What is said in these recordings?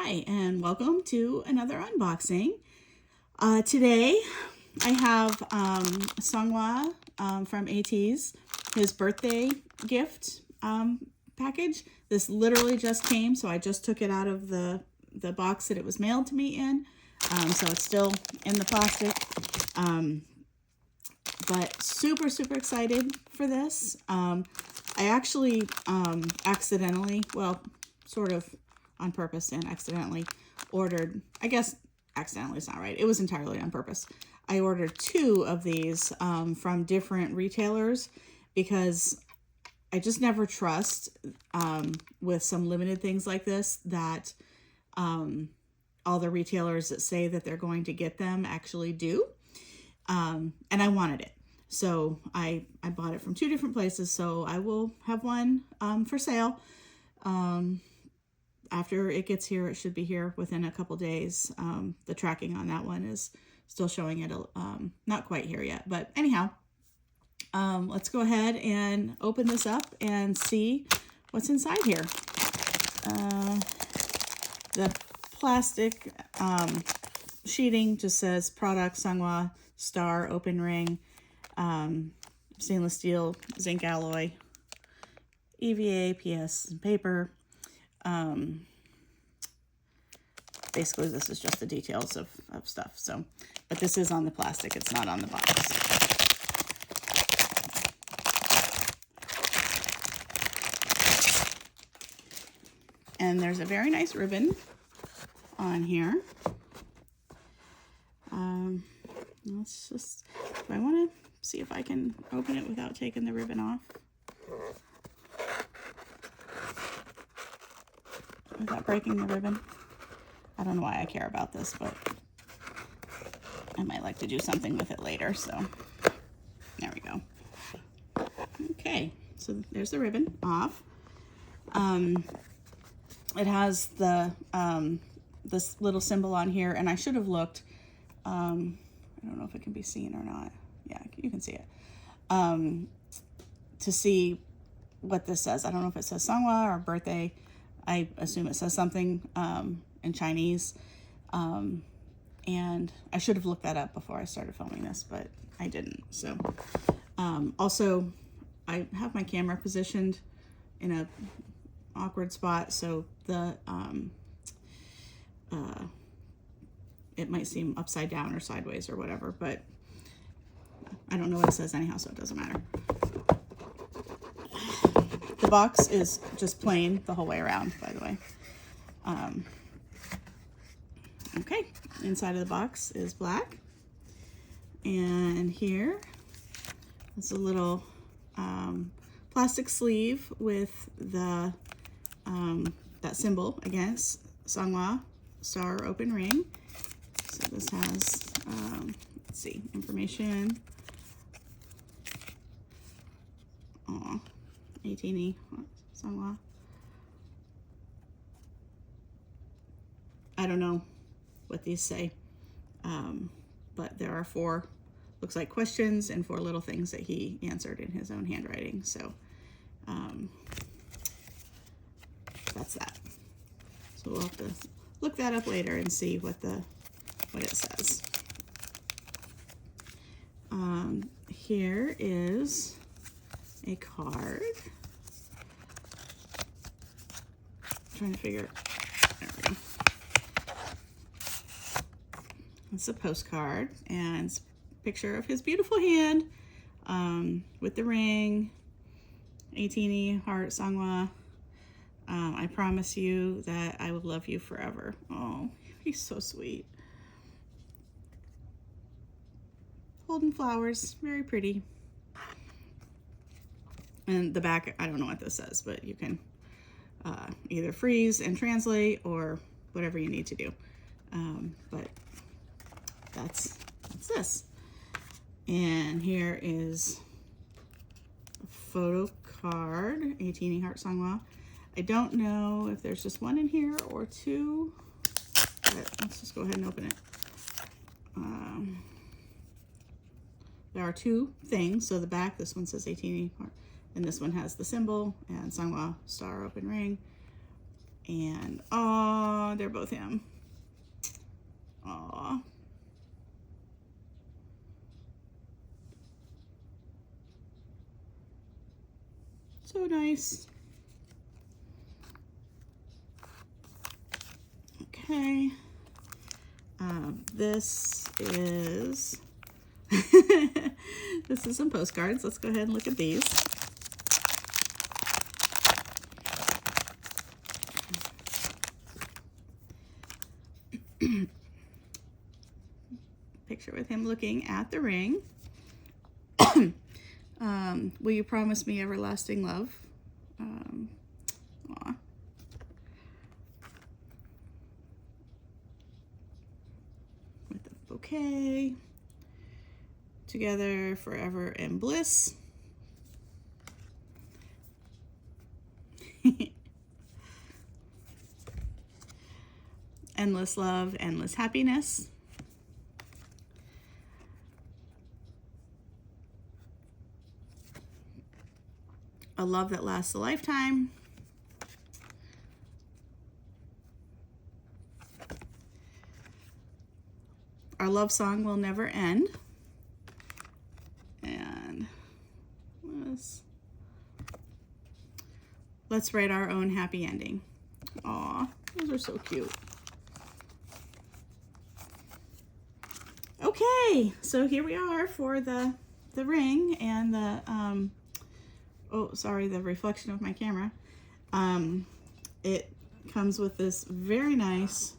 Hi, and welcome to another unboxing. Today I have Seonghwa from AT's, his birthday gift package. This literally just came, so I just took it out of the box that it was mailed to me in. So it's still in the plastic. But super excited for this. I actually accidentally, well, sort of on purpose and accidentally ordered, I guess accidentally is not right. It was entirely on purpose. I ordered 2 of these from different retailers because I just never trust with some limited things like this that all the retailers that say that they're going to get them actually do. And I wanted it. So I bought it from 2 different places. So I will have one for sale. After it gets here, it should be here within a couple days. The tracking on that one is still showing it, not quite here yet. But anyhow, let's go ahead and open this up and see what's inside here. The plastic sheeting just says product, Seonghwa, star, open ring, stainless steel, zinc alloy, EVA, PS, and paper. Basically this is just the details of stuff. So, but this is on the plastic, it's not on the box. And there's a very nice ribbon on here. Let's just, I want to see if I can open it without taking the ribbon off. Without breaking the ribbon. I don't know why I care about this, but I might like to do something with it later, so there we go. Okay, so there's the ribbon off. It has the this little symbol on here, and I should have looked. I don't know if it can be seen or not. Yeah, you can see it. To see what this says. I don't know if it says Seonghwa or birthday. I assume it says something in Chinese. And I should have looked that up before I started filming this, but I didn't. So also, I have my camera positioned in a awkward spot, so the it might seem upside down or sideways or whatever, but I don't know what it says anyhow, so it doesn't matter. The box is just plain the whole way around, by the way. Okay, inside of the box is black. And here is a little plastic sleeve with the that symbol, again, Seonghwa, star, open ring. So this has, let's see, information. Aw. 18E, Seonghwa. I don't know what these say, but there are 4, looks like questions and 4 little things that he answered in his own handwriting. So that's that. So we'll have to look that up later and see what it says. Here is a card. I'm trying to figure, there we go. It's a postcard, and it's a picture of his beautiful hand with the ring, 18E, heart, Seonghwa. I promise you that I will love you forever. Oh, he's so sweet. Holding flowers, very pretty. And the back, I don't know what this says, but you can either freeze and translate or whatever you need to do. But that's this. And here is a photo card, 18E Heart Seonghwa. I don't know if there's just 1 in here or 2, but let's just go ahead and open it. There are 2 things. So the back, this one says 18E Heart, and this one has the symbol and Seonghwa, star, open ring. And oh, they're both him. Aw. So nice. Okay. This is this is some postcards. Let's go ahead and look at these. Picture with him looking at the ring. Will you promise me everlasting love? Aw. With the bouquet. Together forever in bliss. Endless love, endless happiness. A love that lasts a lifetime. Our love song will never end. And let's write our own happy ending. Aw, those are so cute. Okay, so here we are for the ring and the oh, sorry, the reflection of my camera. It comes with this very nice,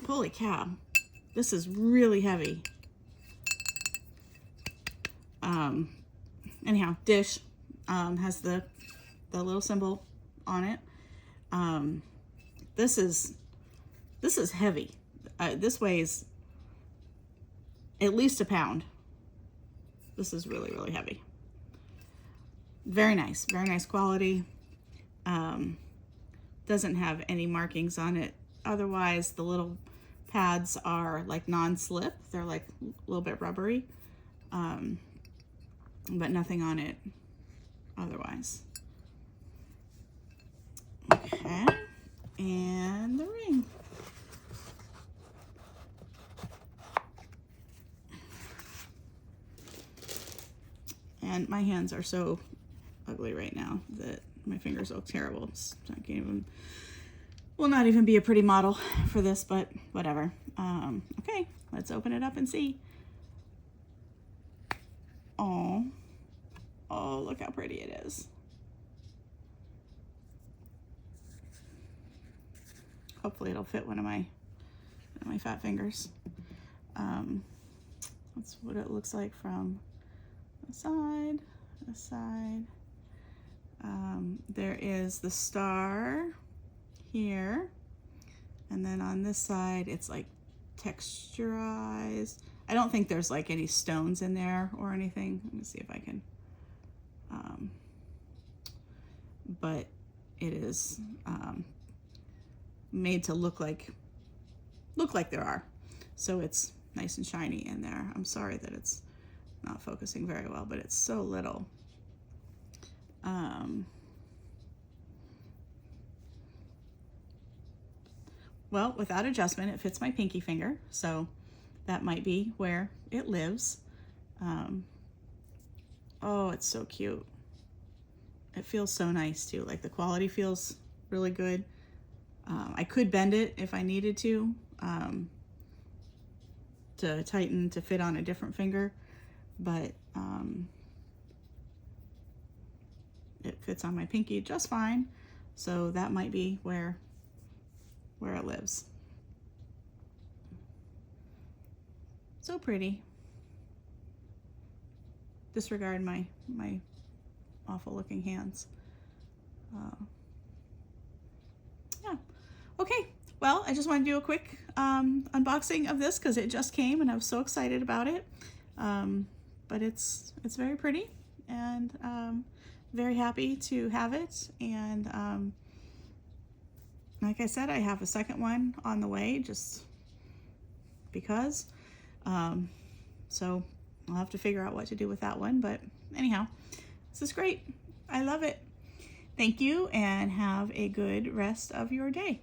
holy cow, this is really heavy. Anyhow, dish, has the little symbol on it. This is heavy. This weighs at least a pound. This is really, really heavy. Very nice quality. Doesn't have any markings on it. Otherwise, the little pads are like non-slip. They're like a little bit rubbery, but nothing on it otherwise. Okay, and the ring. And my hands are so ugly right now that my fingers look terrible. I can't even, will not even be a pretty model for this, but whatever. Okay, let's open it up and see. Oh, look how pretty it is. Hopefully it'll fit one of my fat fingers. That's what it looks like from the side. There is the star here, and then on this side it's like texturized. I don't think there's like any stones in there or anything. Let me see if I can, but it is made to look like there are. So it's nice and shiny in there. I'm sorry that it's not focusing very well, but it's so little. Well, without adjustment, it fits my pinky finger, so that might be where it lives. Oh, it's so cute. It feels so nice too. Like the quality feels really good. I could bend it if I needed to tighten to fit on a different finger, but it fits on my pinky just fine. So that might be where it lives. So pretty. Disregard my awful looking hands. Yeah. Okay. Well, I just want to do a quick unboxing of this because it just came and I was so excited about it. But it's very pretty, and very happy to have it. And like I said, I have a second one on the way just because. So I'll have to figure out what to do with that one. But anyhow, this is great. I love it. Thank you and have a good rest of your day.